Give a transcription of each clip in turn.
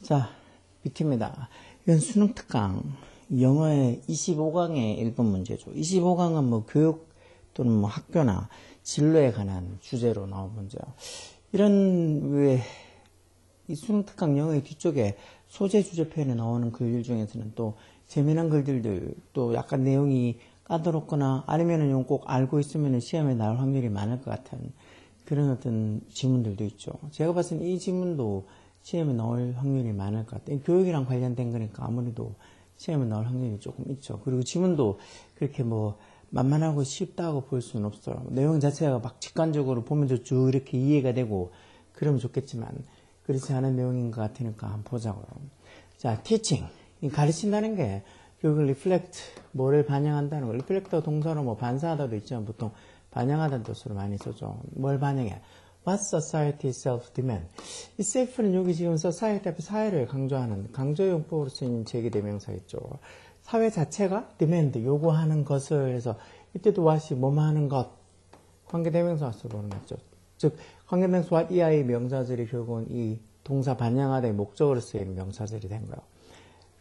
자, 뷰티입니다. 이건 수능 특강, 영어의 25강의 1번 문제죠. 25강은 뭐 교육 또는 뭐 학교나 진로에 관한 주제로 나온 문제야. 이런 이 수능 특강 영어의 뒤쪽에 소재 주제 표현에 나오는 글들 중에서는 또 재미난 글들도 또 약간 내용이 까다롭거나 아니면은 꼭 알고 있으면 시험에 나올 확률이 많을 것 같은 그런 어떤 지문들도 있죠. 제가 봤을 때 이 지문도 시험에 나올 확률이 많을 것 같아요. 교육이랑 관련된 거니까 아무래도 시험에 나올 확률이 조금 있죠. 그리고 지문도 그렇게 뭐 만만하고 쉽다고 볼 수는 없어요. 내용 자체가 막 직관적으로 보면서 쭉 이렇게 이해가 되고 그러면 좋겠지만 그렇지 않은 내용인 것 같으니까 한번 보자고요. 자, teaching. 가르친다는 게 교육을 reflect, 뭐를 반영한다는 거. reflect가 동사로 뭐 반사하다도 있지만 보통 반영하다는 뜻으로 많이 쓰죠. 뭘 반영해? What society itself demand? 이 self는 여기 지금 society 앞에 사회를 강조하는 강조용법으로 쓰인 제기대명사겠죠. 사회 자체가 demand, 요구하는 것을 해서 이때도 what이 뭐뭐 하는 것, 관계대명사 쓰고는 맞죠. 즉 관계대명사 what, 이하의 명사들이 결국은 이 동사 반영하다의 목적으로 쓰이는 명사들이 된 거예요.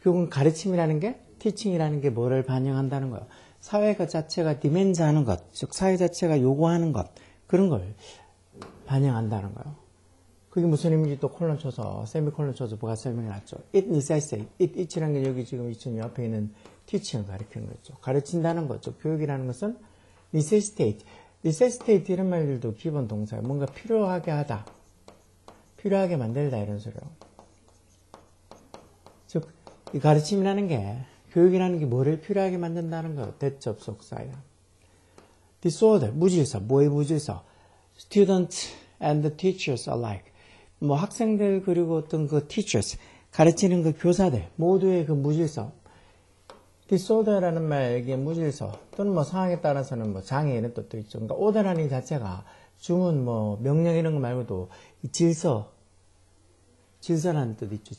결국은 가르침이라는 게 teaching이라는 게 뭐를 반영한다는 거예요. 사회가 자체가 demand하는 것, 즉 사회 자체가 요구하는 것, 그런 걸 반영한다는 거예요. 그게 무슨 의미인지 또 콜론 쳐서 세미콜론 쳐서 뭐가 설명해 놨죠. It necessitates. it이라는 게 여기 지금 이 앞에 있는 teaching을 가리키는 거죠. 가르친다는 거죠. 교육이라는 것은 necessitate. necessitate 이런 말들도 기본 동사예요. 뭔가 필요하게 하다. 필요하게 만들다 이런 소리예요. 즉, 이 가르침이라는 게 교육이라는 게 뭐를 필요하게 만든다는 거예요. 대접속사예요. disorder, 무질서. 뭐의 무질서? students and the teachers alike. 뭐 학생들 그리고 어떤 그 teachers, 가르치는 그 교사들 모두의 그 무질서. disorder라는 말, 이게 무질서 또는 뭐 상황에 따라서는 뭐 장애 이런 뜻도 있죠. 그러니까 order라는 이 자체가 주문 뭐 명령 이런 거 말고도 이 질서라는 뜻 있죠.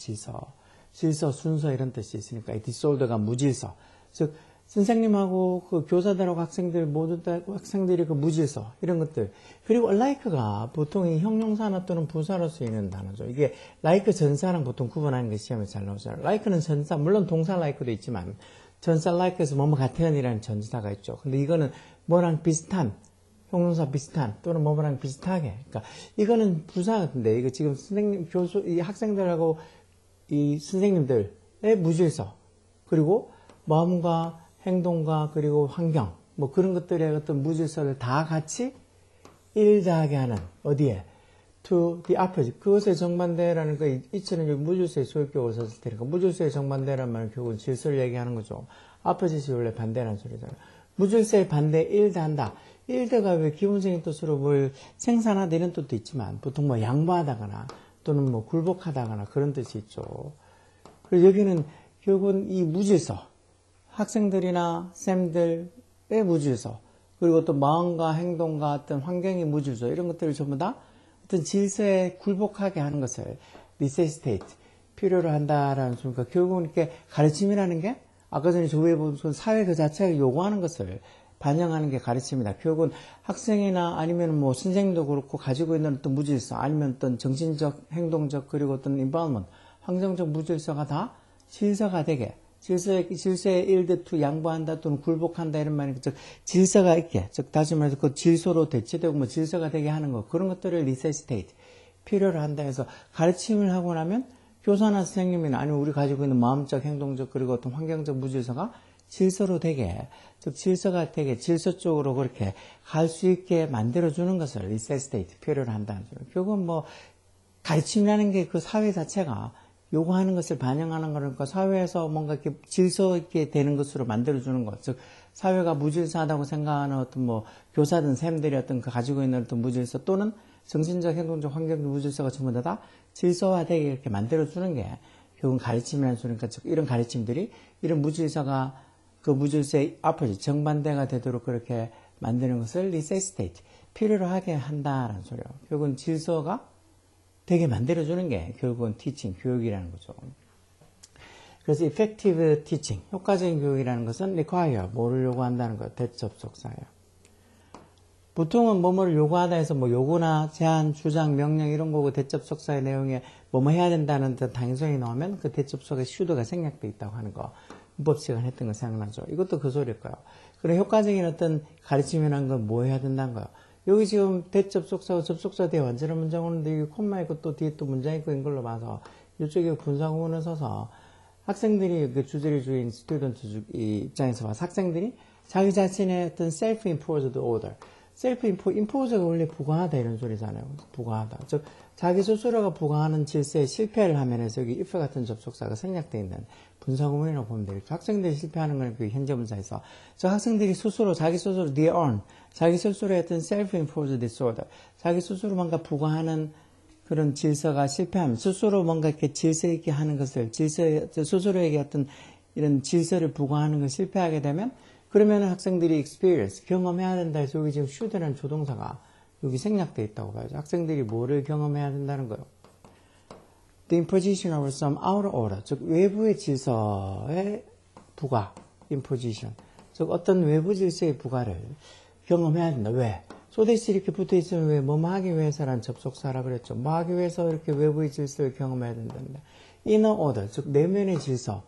질서, 순서 이런 뜻이 있으니까 이 disorder가 무질서. 즉 선생님하고 그 교사들하고 학생들 모두 다 학생들이 그 무질서 이런 것들. 그리고 like가 보통 이 형용사나 또는 부사로 쓰이는 단어죠. 이게 like 전사랑 보통 구분하는 게 시험에 잘 나오잖아요. like는 전사, 물론 동사 like도 있지만 전사 like에서 뭐뭐 같은이라는 전사가 있죠. 근데 이거는 뭐랑 비슷한, 형용사 비슷한 또는 뭐뭐랑 비슷하게. 그러니까 이거는 부사 같은데 이거 지금 선생님, 이 학생들하고 이 선생님들의 무질서 그리고 마음과 행동과 그리고 환경 뭐 그런 것들의 어떤 무질서를 다 같이 일자하게 하는 어디에? to the opposite. 그것의 정반대라는 거 이치는 여기 무질서의 소유격으로 썼을 테니까 무질서의 정반대라는 말은 결국은 질서를 얘기하는 거죠. opposite이 원래 반대라는 소리잖아요. 무질서의 반대 일다한다. 일다가 왜 기본적인 뜻으로 뭘 생산하다 이런 뜻도 있지만 보통 뭐 양보하다거나 또는 뭐 굴복하다거나 그런 뜻이 있죠. 그리고 여기는 결국은 이 무질서 학생들이나 쌤들의 무질서 그리고 또 마음과 행동과 어떤 환경의 무질서 이런 것들을 전부 다 어떤 질서에 굴복하게 하는 것을 necessitate 필요로 한다라는 소리니까 결국은 이렇게 가르침이라는 게 아까 전에 저 위에 보던 사회 그 자체가 요구하는 것을 반영하는 게 가르침이다. 결국은 학생이나 아니면 뭐 선생님도 그렇고 가지고 있는 어떤 무질서 아니면 어떤 정신적, 행동적 그리고 어떤 environment 환경적 무질서가 다 질서가 되게 질서의 일대투 양보한다 또는 굴복한다 이런 말이 즉 질서가 있게 즉 다시 말해서 그 질서로 대체되고 뭐 질서가 되게 하는 거 그런 것들을 necessitate 필요로 한다 해서 가르침을 하고 나면 교사나 선생님이나 아니면 우리 가지고 있는 마음적 행동적 그리고 어떤 환경적 무질서가 질서로 되게 즉 질서가 되게 질서 쪽으로 그렇게 갈 수 있게 만들어주는 것을 necessitate 필요로 한다는 소리. 결국은 뭐 가르침이라는 게 그 사회 자체가 요구하는 것을 반영하는 거니까 사회에서 뭔가 이렇게 질서 있게 되는 것으로 만들어주는 것. 즉, 사회가 무질서하다고 생각하는 어떤 뭐 교사든 쌤들이 어떤 그 가지고 있는 어떤 무질서 또는 정신적, 행동적, 환경적 무질서가 전부 다 질서화되게 이렇게 만들어주는 게 결국은 가르침이라는 소리니까 즉, 이런 가르침들이 이런 무질서가 그 무질서의 opposite, 정반대가 되도록 그렇게 만드는 것을 necessitate, 필요로 하게 한다라는 소리예요. 결국은 질서가 되게 만들어주는 게 결국은 teaching, 교육이라는 거죠. 그래서 effective teaching, 효과적인 교육이라는 것은 require, 뭐를 요구한다는 거, 대접속사예요. 보통은 뭐뭐를 요구하다 해서 뭐 요구나 제안, 주장, 명령 이런 거고 대접속사의 내용에 뭐뭐 해야 된다는 듯 당연성이 나오면 그 대접속에 should가 생략돼 있다고 하는 거. 문법 시간 했던 거 생각나죠? 이것도 그 소리일 거예요. 그런 효과적인 어떤 가르침이라는 건 뭐 해야 된다는 거예요. 여기 지금 대접속사하고 접속사 뒤에 완전한 문장 오는데 여기 콤마 있고 또 뒤에 또 문장 있고 인 걸로 봐서 이쪽에 분사구문을 써서 학생들이 그 주제를 주인 스튜던트 입장에서 봐서 학생들이 자기 자신의 어떤 self-imposed order, self-imposed가 원래 부과하다 이런 소리잖아요. 부과하다. 즉 자기 스스로가 부과하는 질서에 실패를 하면서 여기 if 같은 접속사가 생략되어 있는 분사구문이라고 보면 되겠죠. 학생들이 실패하는 건 그 현재 분사에서 저 학생들이 스스로 자기 스스로 their own 자기 스스로의 어떤 self-imposed disorder 자기 스스로 뭔가 부과하는 그런 질서가 실패하면 스스로 뭔가 이렇게 질서 있게 하는 것을 스스로에게 어떤 이런 질서를 부과하는 걸 실패하게 되면 그러면 학생들이 experience 경험해야 된다 해서 여기 지금 should라는 조동사가 여기 생략되어 있다고 봐야죠. 학생들이 뭐를 경험해야 된다는 거예요. The imposition of some outer order, 즉 외부의 질서의 부과, imposition, 즉 어떤 외부 질서의 부과를 경험해야 된다. 왜? 소대시 이렇게 붙어있으면 왜 뭐뭐 하기 위해서라는 접속사라 그랬죠. 뭐 하기 위해서 이렇게 외부의 질서를 경험해야 된답니다. inner order, 즉 내면의 질서,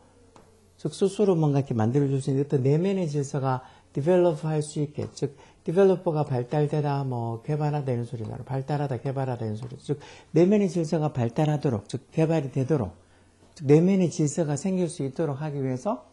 즉 스스로 뭔가 이렇게 만들어줄 수 있는 어떤 내면의 질서가 develop 할 수 있게, 즉 developer가 발달되다, 뭐 개발하다 이런 소리잖아요. 발달하다, 개발하다 이런 소리. 즉 내면의 질서가 발달하도록, 즉 개발이 되도록, 즉 내면의 질서가 생길 수 있도록 하기 위해서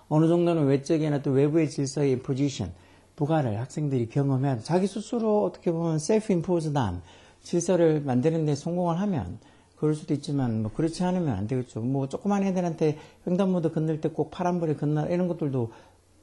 어느 정도는 외적이나 또 외부의 질서의 포지션, 부과를 학생들이 경험해야 돼. 자기 스스로 어떻게 보면 self-imposed한 질서를 만드는 데 성공을 하면 그럴 수도 있지만 뭐 그렇지 않으면 안 되겠죠. 뭐 조그만 애들한테 횡단보도 건널 때 꼭 파란불에 건너 이런 것들도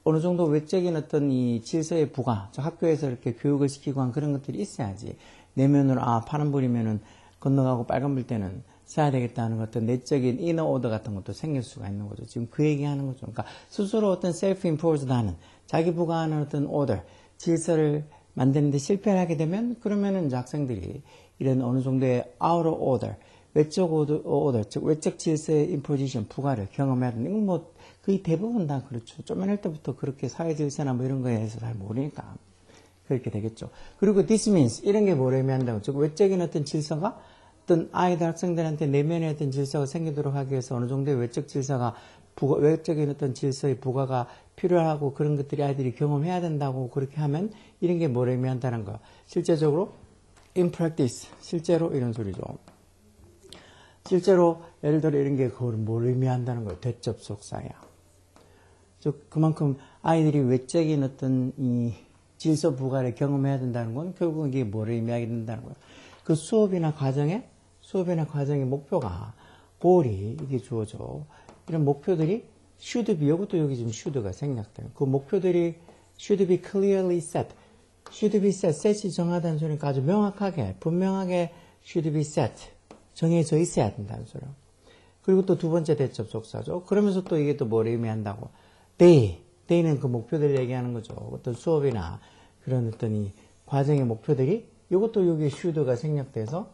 어느 정도 외적인 어떤 이 질서의 부과, 저 학교에서 이렇게 교육을 시키고 한 그런 것들이 있어야지. 내면으로 파란불이면은 건너가고 빨간불 때는 써야 되겠다는 어떤 내적인 이너 오더 같은 것도 생길 수가 있는 거죠. 지금 그 얘기하는 거죠. 그러니까 스스로 어떤 self-imposed 하는 자기 부과하는 어떤 order, 질서를 만드는데 실패를 하게 되면 그러면은 이제 학생들이 이런 어느 정도의 outer order, 외적 order, 즉 외적 질서의 imposition, 부과를 경험해야 되는 이건 뭐 거의 대부분 다 그렇죠. 쪼매낼 때부터 그렇게 사회 질서나 뭐 이런 거에 대해서 잘 모르니까 그렇게 되겠죠. 그리고 this means 이런 게 뭐를 의미한다고, 즉 외적인 어떤 질서가 어떤 아이들 학생들한테 내면의 어떤 질서가 생기도록 하기 위해서 어느 정도의 외적 질서가 외적인 어떤 질서의 부과가 필요하고 그런 것들이 아이들이 경험해야 된다고 그렇게 하면 이런 게 뭐를 의미한다는 거. 실제적으로 in practice 실제로 이런 소리죠. 실제로 예를 들어 이런 게 그걸 뭘 의미한다는 거예요. 대접속사야. 즉 그만큼 아이들이 외적인 어떤 이 질서 부과를 경험해야 된다는 건 결국 이게 뭐를 의미하게 된다는 거예요. 그 수업이나 과정의 목표가 goal이 이게 주어져. 이런 목표들이 should be, 이것도 여기 지금 should가 생략돼요. 그 목표들이 should be clearly set. should be set, set이 정하다는 소리니까 아주 명확하게, 분명하게 should be set. 정해져 있어야 된다는 소리예요. 그리고 또 두 번째 대접속사죠. 그러면서 또 이게 또 뭘 의미한다고? day는 그 목표들 얘기하는 거죠. 어떤 수업이나 그런 어떤 이 과정의 목표들이 이것도 여기 should가 생략돼서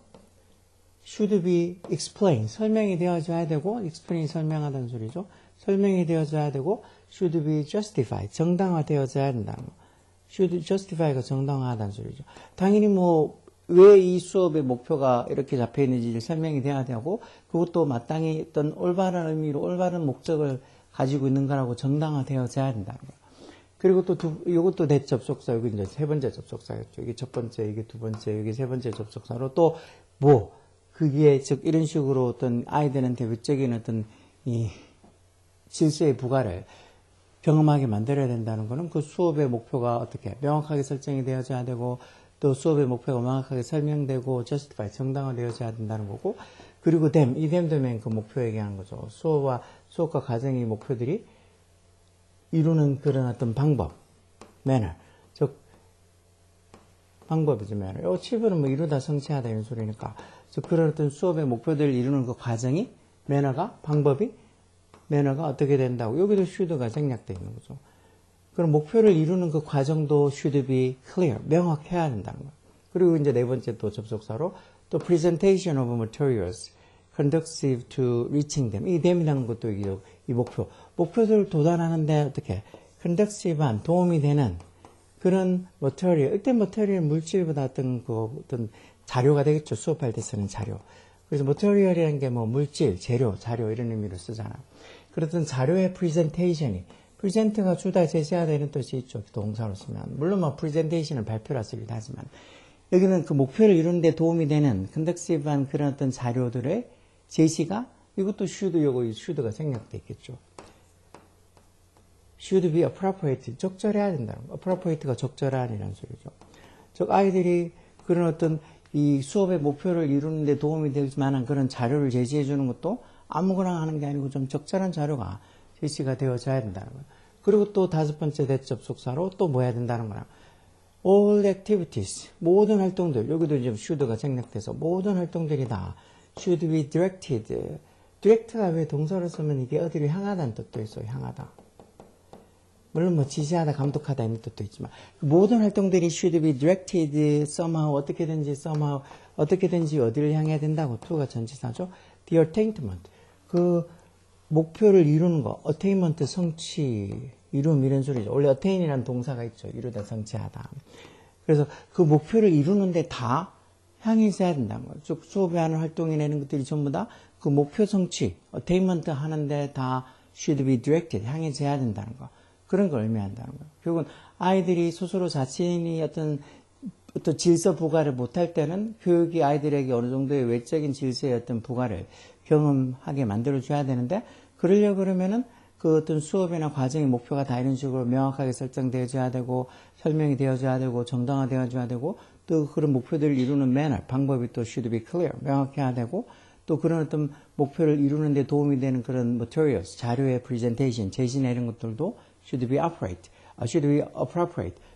should be explained, 설명이 되어져야 되고, explain 설명하다는 소리죠. 설명이 되어져야 되고, should be justified, 정당화되어져야 된다는 거. should justify가 정당화하다는 소리죠. 당연히 뭐 왜 이 수업의 목표가 이렇게 잡혀 있는지 설명이 돼야 되고, 그것도 마땅히 어떤 올바른 의미로 올바른 목적을 가지고 있는 거라고 정당화되어져야 된다는 거예요. 그리고 또 이것도 대접속사, 여기 이제 세 번째 접속사였죠. 이게 첫 번째, 이게 두 번째, 이게 세 번째 접속사로 또 그게 즉 이런 식으로 어떤 아이들한테 외적인 어떤 이 질서의 부과를 경험하게 만들어야 된다는 거는 그 수업의 목표가 어떻게 명확하게 설정이 되어져야 되고, 또 수업의 목표가 명확하게 설명되고 justify, 정당화되어져야 된다는 거고, 그리고 이 되면 그 목표 얘기하는 거죠. 수업과 과정의 목표들이 이루는 그런 어떤 방법, manner, 즉 방법이죠, manner. 요 칩은 뭐 이루다 성취하다 이런 소리니까, 즉 그런 어떤 수업의 목표들을 이루는 그 과정이 manner가 어떻게 된다고. 여기도 should가 생략되어 있는 거죠. 그럼 목표를 이루는 그 과정도 should be clear, 명확해야 된다는 거예요. 그리고 이제 네 번째 또 접속사로 또 presentation of materials conducive to reaching them. 이 them이라는 것도 이 목표를 도달하는데 어떻게 conducive한 도움이 되는 그런 머터리얼, 이때 머터리얼 물질보다 어떤 자료가 되겠죠. 수업할 때 쓰는 자료. 그래서 머터리얼이라는 게 뭐 물질, 재료, 자료 이런 의미로 쓰잖아. 그렇던 자료의 프레젠테이션이 프레젠트가 주다, 제시하다 이런 뜻이 있죠. 동사로 쓰면. 물론 뭐 프레젠테이션은 발표라 쓰기도 하지만 여기는 그 목표를 이루는 데 도움이 되는 컨덕티브한 그런 어떤 자료들의 제시가 이것도 should가 생략돼 있겠죠. should be appropriate. 적절해야 된다는 거. appropriate가 적절한이라는 소리죠. 즉 아이들이 그런 어떤 이 수업의 목표를 이루는 데 도움이 될 만한 그런 자료를 제시해 주는 것도 아무거나 하는 게 아니고 좀 적절한 자료가 제시가 되어져야 된다는 거예요. 그리고 또 다섯 번째 대접속사로 또 뭐 해야 된다는 거야. all activities, 모든 활동들, 여기도 이제 should가 생략돼서 모든 활동들이 다 should be directed. direct가 왜 동사로 쓰면 이게 어디를 향하다는 뜻도 있어요. 향하다. 물론 뭐 지시하다, 감독하다 이런 뜻도 있지만 모든 활동들이 should be directed somehow, 어떻게든지 어디를 향해야 된다고. to가 전치사죠. the attainment, 그 목표를 이루는 거. attainment, 성취, 이룸 이런 소리죠. 원래 attain이라는 동사가 있죠. 이루다, 성취하다. 그래서 그 목표를 이루는데 다 향해서 해야 된다는 거예요. 즉 수업에 하는 활동이라는 것들이 전부 다 그 목표 성취, attainment 하는데 다 should be directed, 향해서 해야 된다는 거. 그런 걸 의미한다는 거예요. 결국은 아이들이 스스로 자신이 어떤 질서 부과를 못할 때는 교육이 아이들에게 어느 정도의 외적인 질서의 어떤 부과를 경험하게 만들어줘야 되는데, 그러려고 그러면은 그 어떤 수업이나 과정의 목표가 다 이런 식으로 명확하게 설정되어져야 되고, 설명이 되어져야 되고, 정당화되어져야 되고, 또 그런 목표들을 이루는 매너, 방법이 또 should be clear, 명확해야 되고, 또 그런 어떤 목표를 이루는 데 도움이 되는 그런 materials, 자료의 presentation, 제시나 이런 것들도 should be appropriate,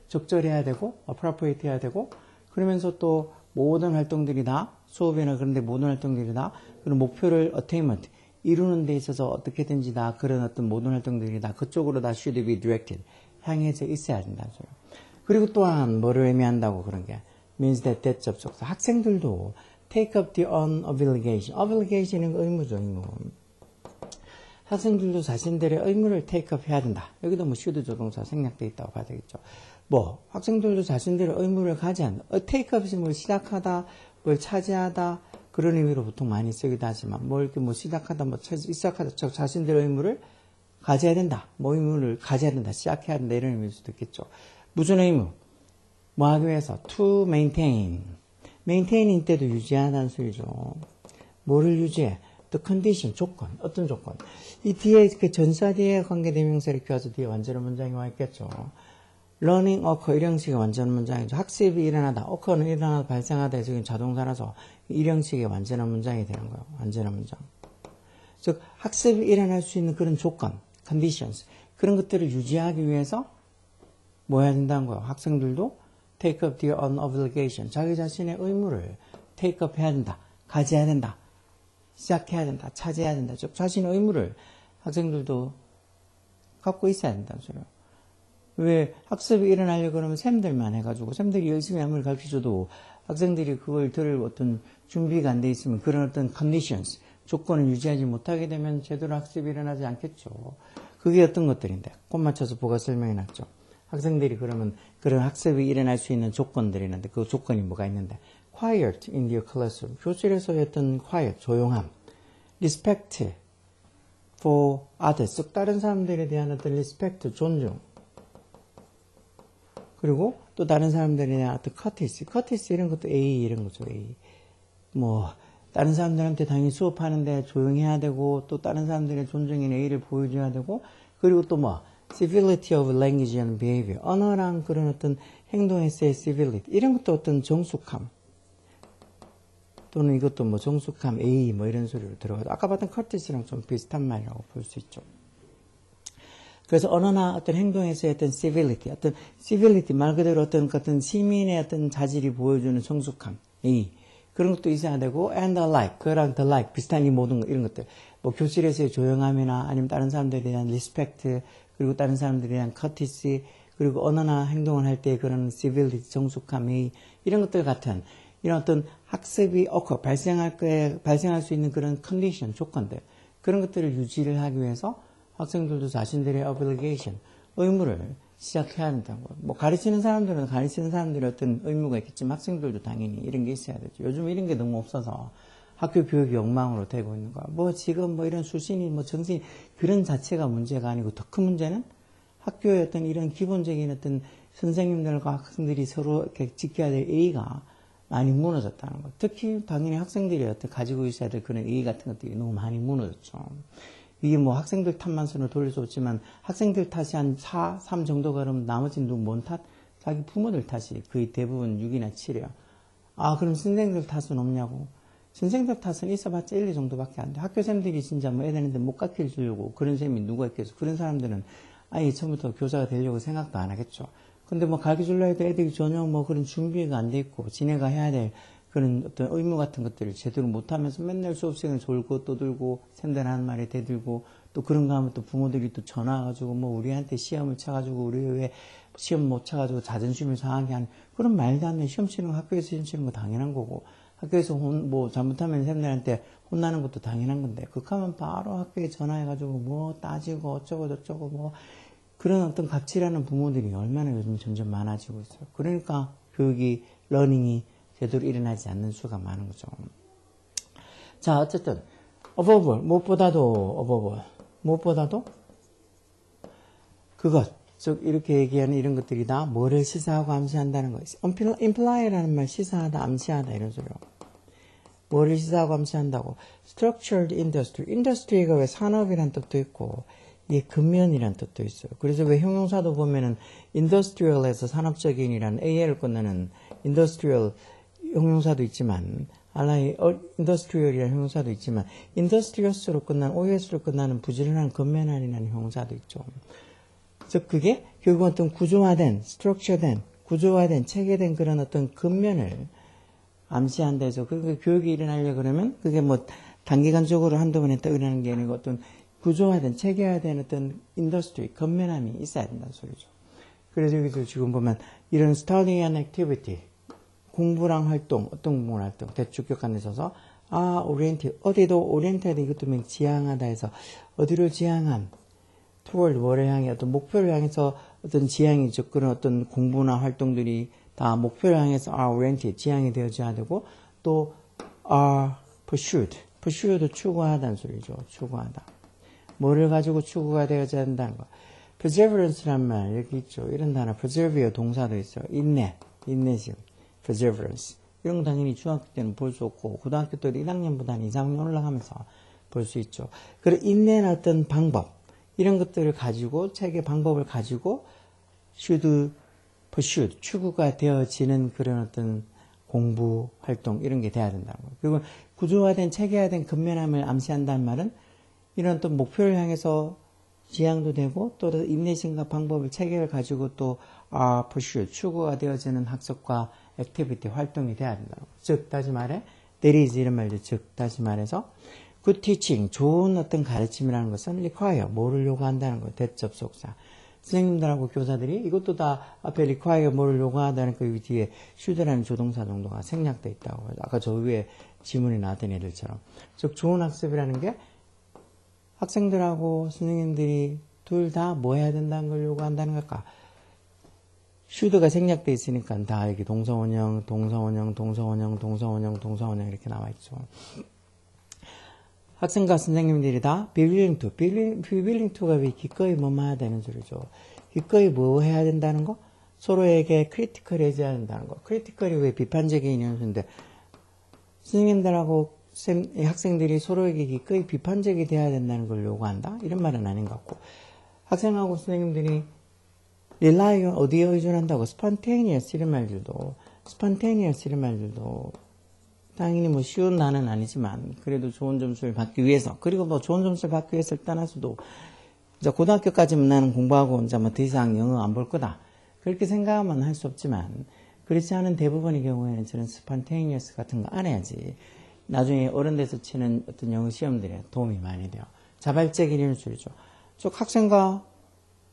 적절해야 되고, appropriate 해야 되고, 그러면서 또 모든 활동들이 다, 수업이나 그런데 모든 활동들이 다 그런 목표를 attainment, 이루는 데 있어서 어떻게든지 다 그런 어떤 모든 활동들이 다 그쪽으로 다 should be directed, 향해져 있어야 된다는 소리예요. 그리고 또한 뭐를 의미한다고 그런 게 means that 대접속사. 학생들도 take up their own obligation. obligation은 의무죠, 의무. 학생들도 자신들의 의무를 take up 해야 된다. 여기도 뭐 should 조동사 생략되어 있다고 봐야 되겠죠. 뭐 학생들도 자신들의 의무를 가져야 한다. take up이 뭘 시작하다, 뭘 차지하다, 그런 의미로 보통 많이 쓰기도 하지만, 뭐 이렇게 뭐 시작하다, 뭐 시작하다, 자신들의 의무를 가져야 된다. 뭐 의무를 가져야 된다, 시작해야 된다, 이런 의미일 수도 있겠죠. 무슨 의무? 뭐 하기 위해서? to maintain. maintain인 때도 유지하다는 소리죠. 뭐를 유지해? the condition, 조건. 어떤 조건? 이 뒤에, 그 전사 뒤에 관계대명사를 껴서 뒤에 완전한 문장이 와 있겠죠. learning occur, 일형식의 완전한 문장이죠. 학습이 일어나다, occur는 일어나다, 발생하다 해서 자동사라서 일형식의 완전한 문장이 되는 거예요. 완전한 문장. 즉, 학습이 일어날 수 있는 그런 조건, conditions, 그런 것들을 유지하기 위해서 뭐 해야 된다는 거예요. 학생들도 take up their own obligation, 자기 자신의 의무를 take up 해야 된다, 가져야 된다, 시작해야 된다, 차지해야 된다. 즉, 자신의 의무를 학생들도 갖고 있어야 된다는 소리예요. 왜 학습이 일어나려고 그러면 쌤들만 해가지고 쌤들이 열심히 아무리 가르쳐줘도 학생들이 그걸 들을 어떤 준비가 안 돼 있으면 그런 어떤 conditions, 조건을 유지하지 못하게 되면 제대로 학습이 일어나지 않겠죠. 그게 어떤 것들인데 꼭 맞춰서 보가 설명해 놨죠. 학생들이 그러면 그런 학습이 일어날 수 있는 조건들이 있는데 그 조건이 뭐가 있는데 quiet in your classroom, 교실에서의 어떤 quiet, 조용함, respect for others, 즉 다른 사람들에 대한 어떤 respect, 존중, 그리고 또 다른 사람들에 대한 어떤 courtesy 이런 것도 A 이런 거죠. A. 뭐 다른 사람들한테 당연히 수업하는데 조용해야 되고, 또 다른 사람들의 존중인 A를 보여줘야 되고, 그리고 또 뭐 civility of language and behavior, 언어랑 그런 어떤 행동에서의 civility 이런 것도 어떤 정숙함, 또는 이것도 뭐 정숙함 A 뭐 이런 소리로 들어가도 아까 봤던 courtesy랑 좀 비슷한 말이라고 볼 수 있죠. 그래서 언어나 어떤 행동에서의 어떤 civility 말 그대로 어떤 시민의 어떤 자질이 보여주는 성숙함, 그런 것도 있어야 되고, and the like, 그거랑 the like, 비슷한 이 모든 것, 이런 것들. 뭐 교실에서의 조용함이나 아니면 다른 사람들에 대한 respect, 그리고 다른 사람들에 대한 courtesy, 그리고 언어나 행동을 할 때 그런 civility, 정숙함, 이런 것들 같은, 이런 어떤 학습이 발생할 수 있는 그런 condition, 조건들, 그런 것들을 유지를 하기 위해서 학생들도 자신들의 obligation, 의무를 시작해야 된다는 거예요. 뭐 가르치는 사람들의 어떤 의무가 있겠지만 학생들도 당연히 이런 게 있어야 되죠. 요즘 이런 게 너무 없어서 학교 교육이 엉망으로 되고 있는 거야. 뭐 지금 뭐 이런 수신이 뭐 정신이 그런 자체가 문제가 아니고 더 큰 문제는 학교의 어떤 이런 기본적인 어떤 선생님들과 학생들이 서로 이렇게 지켜야 될 예의가 많이 무너졌다는 거. 특히 당연히 학생들이 어떤 가지고 있어야 될 그런 예의 같은 것들이 너무 많이 무너졌죠. 이게 뭐 학생들 탓만 손을 돌릴 수 없지만 학생들 탓이 한 3 정도가 그러면 나머지는 누구 뭔 탓? 자기 부모들 탓이 거의 대부분 6이나 7이에요. 아, 그럼 선생님들 탓은 없냐고. 선생님들 탓은 있어봤자 1, 2 정도밖에 안 돼. 학교생들이 진짜 뭐 애들한테 못 가르쳐 주려고 그런 셈이 누가 있겠어. 그런 사람들은 아예 처음부터 교사가 되려고 생각도 안 하겠죠. 근데 뭐 가르쳐 주려 해도 애들이 전혀 뭐 그런 준비가 안 돼 있고 지네가 해야 될 그런 어떤 의무 같은 것들을 제대로 못하면서 맨날 수업 시간에 졸고 떠들고 샌들하는 말에 대들고 또 그런가 하면 또 부모들이 또 전화 와가지고 뭐 우리한테 시험을 쳐가지고 우리 왜 시험 못 쳐가지고 자존심을 상하게 하는 그런 말도 안 되는 시험 치는 거 학교에서 시험 치는 거 당연한 거고 학교에서 뭐 잘못하면 쌤들한테 혼나는 것도 당연한 건데 그렇게하면 바로 학교에 전화해가지고 뭐 따지고 어쩌고 저쩌고 뭐 그런 어떤 갑질하는 부모들이 얼마나 요즘 점점 많아지고 있어요. 그러니까 교육이 러닝이 제대로 일어나지 않는 수가 많은 거죠. 자, 어쨌든 above all, 무엇보다도 그것, 즉 이렇게 얘기하는 이런 것들이 다 뭐를 시사하고 암시한다는 거예요. imply라는 말 시사하다, 암시하다 이런 소리요. 뭐를 시사하고 암시한다고. structured industry, industry가 왜 산업이란 뜻도 있고 이게 근면이란 뜻도 있어요. 그래서 왜 형용사도 보면은 industrial에서 산업적인이란 AL을 끝내는 industrial 형용사도 있지만 industrial이라는 형용사도 있지만 industrious로 끝난 OS로 끝나는 부지런한 근면한이라는 형용사도 있죠. 즉 그게 결국 어떤 구조화된 구조화된 체계된 그런 어떤 근면을 암시한다 해서 그 교육이 일어나려고 그러면 그게 뭐 단기간적으로 한두 번 했다 일어나는 게 아니고 어떤 구조화된 체계화된 어떤 인더스트리 근면함이 있어야 된다는 소리죠. 그래서 여기서 지금 보면 이런 study and activity 공부랑 활동, 어떤 공부랑 활동, 대주격간에 있어서, oriented, 어디도 oriented, 이것도 지향하다 해서, 어디로 지향함, toward, 뭐를 향해, 어떤 목표를 향해서 어떤 지향이 죠. 그런 어떤 공부나 활동들이 다 목표를 향해서 oriented, 지향이 되어져야 되고, 또, pursued, 추구하다는 소리죠. 추구하다. 뭐를 가지고 추구가 되어져야 된다는 거. perseverance란 말, 여기 있죠. 이런 단어, persevere 동사도 있어요. 인내심. perseverance. 이런 거 당연히 중학교 때는 볼 수 없고, 고등학교 때 1학년보다는 2, 3학년 올라가면서 볼 수 있죠. 그리고 인내는 어떤 방법, 이런 것들을 가지고, 책의 방법을 가지고, pursued, 추구가 되어지는 그런 어떤 공부, 활동, 이런 게 돼야 된다는 거예요. 그리고 구조화된, 체계화된 근면함을 암시한다는 말은, 이런 또 목표를 향해서 지향도 되고, 또 인내심과 방법을, 체계를 가지고 또, pursued, 추구가 되어지는 학습과 액티비티 활동이 돼야 된다는 거죠. 즉 다시 말해 there is 이런 말이죠. 즉 다시 말해서 good teaching 좋은 어떤 가르침이라는 것은 require 뭐를 요구한다는 거예요. 대접속사 선생님들하고 교사들이 이것도 다 앞에 require 뭐를 요구한다는 그 뒤에 should라는 조동사 정도가 생략되어 있다고 아까 저 위에 지문에 나왔던 애들처럼 즉 좋은 학습이라는 게 학생들하고 선생님들이 둘 다 뭐 해야 된다는 걸 요구한다는 걸까? should가 생략되어 있으니까 다 여기 동사원형 이렇게 나와 있죠. 학생과 선생님들이 다 be willing to가 왜 기꺼이 뭐 해야 되는 소리죠. 기꺼이 뭐 해야 된다는 거? 서로에게 크리티컬 해줘야 된다는 거. 크리티컬이 왜 비판적인 연수인데 선생님들하고 학생들이 서로에게 기꺼이 비판적이 돼야 된다는 걸 요구한다? 이런 말은 아닌 것 같고 학생하고 선생님들이 rely on 어디에 의존한다고 spontaneous 이런 말들도 당연히 뭐 쉬운 단어는 아니지만 그래도 좋은 점수를 받기 위해서 그리고 뭐 좋은 점수를 받기 위해서를 떠나서도 이제 고등학교까지만 나는 공부하고 이제 뭐 더 이상 영어 안 볼 거다 그렇게 생각하면 할 수 없지만 그렇지 않은 대부분의 경우에는 저는 spontaneous 같은 거 안 해야지 나중에 어른 돼서 치는 어떤 영어 시험들에 도움이 많이 돼요. 자발적인 이런 소리죠. 즉 학생과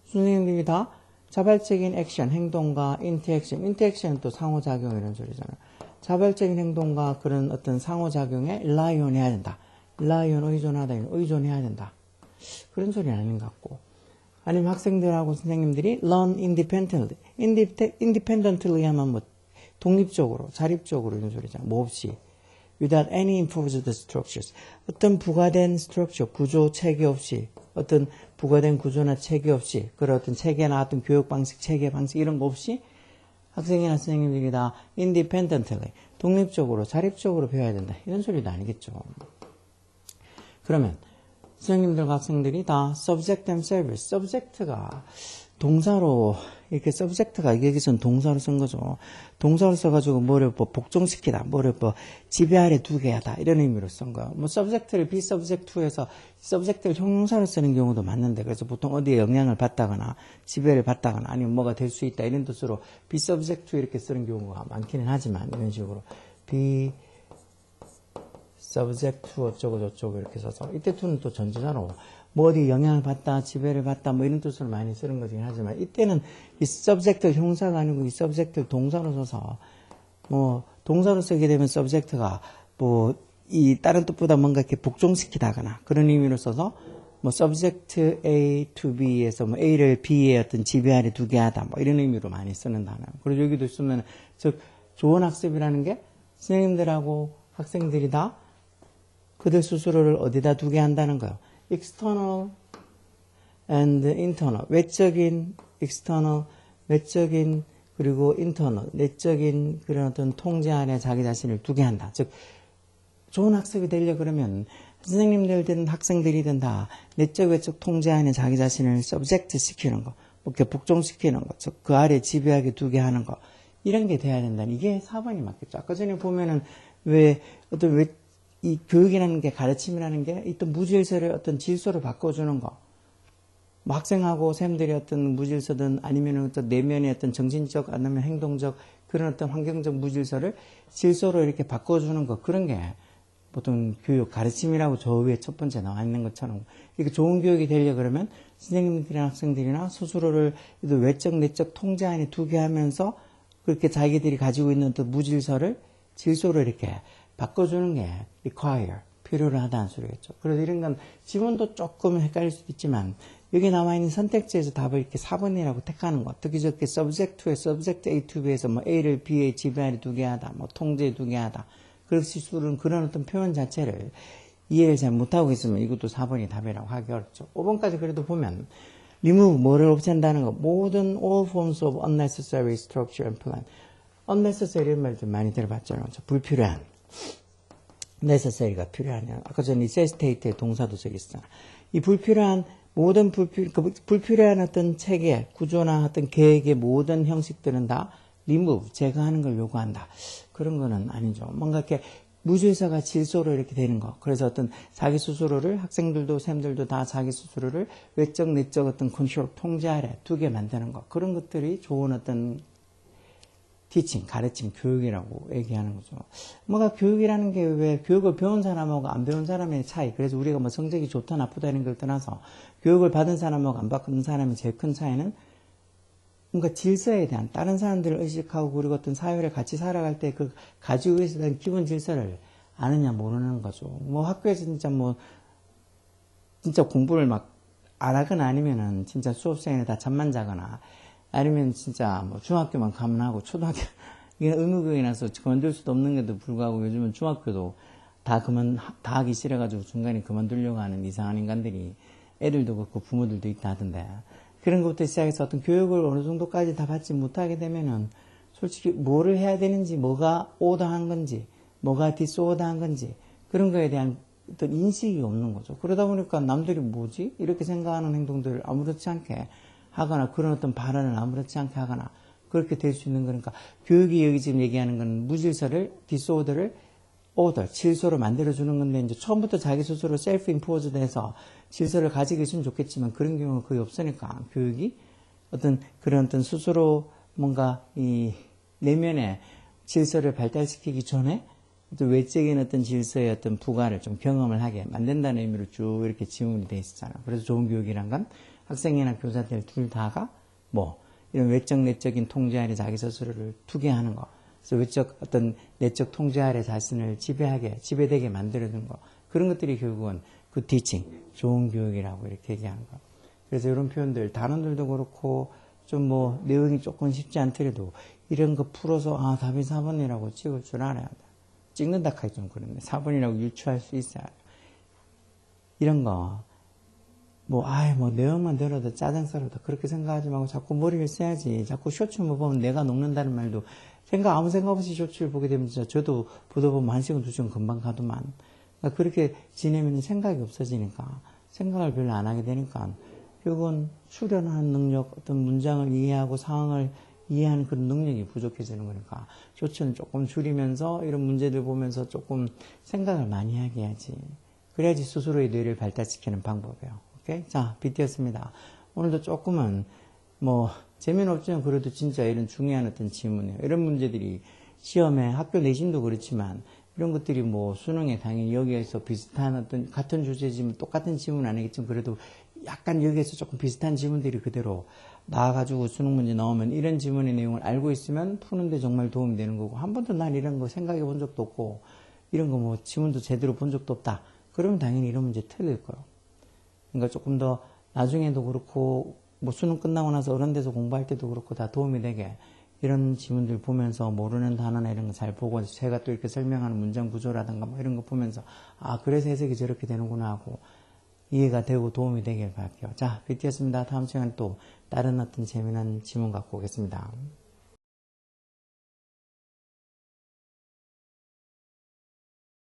선생님들이 다 자발적인 액션, 행동과 인터액션은 또 상호작용 이런 소리잖아요. 자발적인 행동과 그런 어떤 상호작용에 rely on 해야 된다. rely on 의존하다, 의존해야 된다. 그런 소리는 아닌 것 같고. 아니면 학생들하고 선생님들이 learn independently. independently 하면 뭐 독립적으로, 자립적으로 이런 소리죠. 뭐 없이. without any imposed structures. 어떤 부과된 structure, 구조, 체계 없이, 어떤 부과된 구조나 체계 없이, 그런 어떤 체계나 어떤 교육 방식, 체계 방식 이런 거 없이 학생이나 선생님들이 다 independently, 독립적으로, 자립적으로 배워야 된다. 이런 소리도 아니겠죠. 그러면 선생님들과 학생들이 다 subject themselves, subject가 동사로 이렇게 subject가 여기서는 동사로 쓴 거죠. 동사로 써가지고 뭐를 뭐 복종시키다, 뭐를 뭐 지배 아래 두게 하다 이런 의미로 쓴 거예요. 뭐 subject를 be subject to에서 subject를 형용사로 쓰는 경우도 많는데 그래서 보통 어디에 영향을 받다거나 지배를 받다거나 아니면 뭐가 될 수 있다 이런 뜻으로 be subject to 이렇게 쓰는 경우가 많기는 하지만 이런 식으로 be subject to 어쩌고 저쩌고 이렇게 써서 이때 to는 또 전치사로 뭐 어디 영향을 받다, 지배를 받다 뭐 이런 뜻으로 많이 쓰는 거긴 하지만 이때는 이 subject를 형사가 아니고 이 subject를 동사로 써서 뭐 동사로 쓰게 되면 subject가 뭐 이 다른 뜻보다 뭔가 이렇게 복종시키다거나 그런 의미로 써서 뭐 subject A to B에서 뭐 A를 B의 어떤 지배 아래 두게 하다 뭐 이런 의미로 많이 쓰는 단어. 그리고 여기도 쓰면 즉 좋은 학습이라는 게 선생님들하고 학생들이 다 그들 스스로를 어디다 두게 한다는 거예요. external and internal. 외적인 external, 외적인 그리고 internal, 내적인 그런 어떤 통제 안에 자기 자신을 두게 한다. 즉 좋은 학습이 되려 그러면 선생님들든 학생들이든 다 내적 외적 통제 안에 자기 자신을 subject 시키는 거, 이렇게 복종시키는 거, 즉 그 아래 지배하게 두게 하는 거 이런 게 돼야 된다는 이게 4번이 맞겠죠. 아까 전에 보면은 왜 어떤 이 교육이라는 게 가르침이라는 게 어떤 무질서를 어떤 질서로 바꿔주는 거. 뭐 학생하고 쌤들이 어떤 무질서든 아니면 어떤 내면의 어떤 정신적 아니면 행동적 그런 어떤 환경적 무질서를 질서로 이렇게 바꿔주는 거. 그런 게 보통 교육 가르침이라고 저 위에 첫 번째 나와 있는 것처럼 이렇게 좋은 교육이 되려 그러면 선생님들이나 학생들이나 스스로를 외적 내적 통제 안에 두게 하면서 그렇게 자기들이 가지고 있는 어떤 무질서를 질서로 이렇게 바꿔주는 게 require, 필요로 하다는 소리겠죠. 그래서 이런 건 지문도 조금 헷갈릴 수도 있지만 여기 나와 있는 선택지에서 답을 이렇게 4번이라고 택하는 것. 특히 저렇게 subject to에 subject A to B에서 뭐 A를 B의 지배 아래 두게 하다, 뭐 통제에 두게 하다. 그렇지 수는 그런 어떤 표현 자체를 이해를 잘 못하고 있으면 이것도 4번이 답이라고 하기 어렵죠. 5번까지 그래도 보면 remove, 뭐를 없앤다는 거. 모든 all forms of unnecessary structure and plan. unnecessary 이런 말들 많이 들어봤잖아요. 불필요한. necessary가 필요하냐. 아까 전에 necessitate의 동사도 저기 있잖아. 이 불필요한 모든 불필요한 어떤 체계, 구조나 어떤 계획의 모든 형식들은 다 remove, 제거하는 걸 요구한다. 그런 거는 아니죠. 뭔가 이렇게 무질서가 질서로 이렇게 되는 거. 그래서 어떤 자기 스스로를 학생들도 쌤들도 다 자기 스스로를 외적 내적 어떤 컨트롤 통제 아래 두게 만드는 거. 그런 것들이 좋은 어떤 티칭, 가르침, 교육이라고 얘기하는 거죠. 뭔가 교육이라는 게 왜 교육을 배운 사람하고 안 배운 사람의 차이. 그래서 우리가 뭐 성적이 좋다 나쁘다 이런 걸 떠나서 교육을 받은 사람하고 안 받은 사람의 제일 큰 차이는 뭔가 질서에 대한 다른 사람들을 의식하고 그리고 어떤 사회를 같이 살아갈 때 그 가지고 있었던 기본 질서를 아느냐 모르는 거죠. 뭐 학교에서 진짜 공부를 막 안 하거나 아니면은 진짜 수업 시간에 다 잠만 자거나 아니면 진짜 뭐 중학교만 가면 하고 초등학교 이게 의무교육이 나서 그만둘 수도 없는 게도 불구하고 요즘은 중학교도 다 하기 싫어가지고 중간에 그만두려고 하는 이상한 인간들이 애들도 그렇고 부모들도 있다 하던데 그런 것부터 시작해서 어떤 교육을 어느 정도까지 다 받지 못하게 되면은 솔직히 뭐를 해야 되는지 뭐가 오더한 건지 뭐가 디스오더한 건지 그런 거에 대한 어떤 인식이 없는 거죠. 그러다 보니까 남들이 뭐지? 이렇게 생각하는 행동들을 아무렇지 않게 하거나 그런 어떤 발언을 아무렇지 않게 하거나 그렇게 될 수 있는 거니까 교육이 여기 지금 얘기하는 건 무질서를 디스오더를 오더 질서로 만들어주는 건데 이제 처음부터 자기 스스로 셀프 임포즈드 해서 질서를 가지고 있으면 좋겠지만 그런 경우가 거의 없으니까 교육이 어떤 그런 어떤 스스로 뭔가 이 내면의 질서를 발달시키기 전에 또 외적인 어떤 질서의 어떤 부가를 좀 경험을 하게 만든다는 의미로 쭉 이렇게 지원이 돼 있었잖아요. 그래서 좋은 교육이란 건 학생이나 교사들 둘 다가 뭐 이런 외적 내적인 통제 아래 자기 스스로를 두게 하는 거. 그래서 외적 어떤 내적 통제 아래 자신을 지배되게 만들어주는 거. 그런 것들이 결국은 그 티칭, 좋은 교육이라고 이렇게 얘기하는 거. 그래서 이런 표현들, 단원들도 그렇고, 좀 뭐, 내용이 조금 쉽지 않더라도, 이런 거 풀어서, 아, 답이 4번이라고 찍을 줄 알아야 돼. 찍는다 하기 좀 그렇네. 4번이라고 유추할 수 있어야 돼. 이런 거, 뭐, 뭐, 내용만 들어도 짜증스러워도 그렇게 생각하지 말고 자꾸 머리를 써야지. 자꾸 쇼츠만 보면 내가 녹는다는 말도 아무 생각 없이 쇼츠를 보게 되면 진짜 저도 보다 보면 1시간, 2시간 금방 가더만. 그러니까 그렇게 지내면 생각이 없어지니까. 생각을 별로 안 하게 되니까. 결국은 수련하는 능력, 어떤 문장을 이해하고 상황을 이해하는 그런 능력이 부족해지는 거니까. 쇼츠는 조금 줄이면서 이런 문제들 보면서 조금 생각을 많이 하게 해야지. 그래야지 스스로의 뇌를 발달시키는 방법이에요. 오케이? 자, BTS입니다. 오늘도 조금은, 뭐, 재미는 없지만 그래도 진짜 이런 중요한 어떤 질문이에요. 이런 문제들이 시험에 학교 내신도 그렇지만, 이런 것들이 뭐 수능에 당연히 여기에서 비슷한 어떤 같은 주제지만 똑같은 질문 아니겠지만 그래도 약간 여기에서 조금 비슷한 질문들이 그대로 나와가지고 수능 문제 나오면 이런 질문의 내용을 알고 있으면 푸는데 정말 도움이 되는 거고 한 번도 난 이런 거 생각해 본 적도 없고 이런 거 뭐 지문도 제대로 본 적도 없다. 그러면 당연히 이런 문제 틀릴 거예요. 그러니까 조금 더 나중에도 그렇고 뭐 수능 끝나고 나서 어른 돼서 공부할 때도 그렇고 다 도움이 되게 이런 지문들 보면서 모르는 단어나 이런 거 잘 보고 제가 또 이렇게 설명하는 문장 구조라든가 뭐 이런 거 보면서 아 그래서 해석이 저렇게 되는구나 하고 이해가 되고 도움이 되길 바랄게요. 자, BTS입니다. 다음 시간에 또 다른 어떤 재미난 지문 갖고 오겠습니다.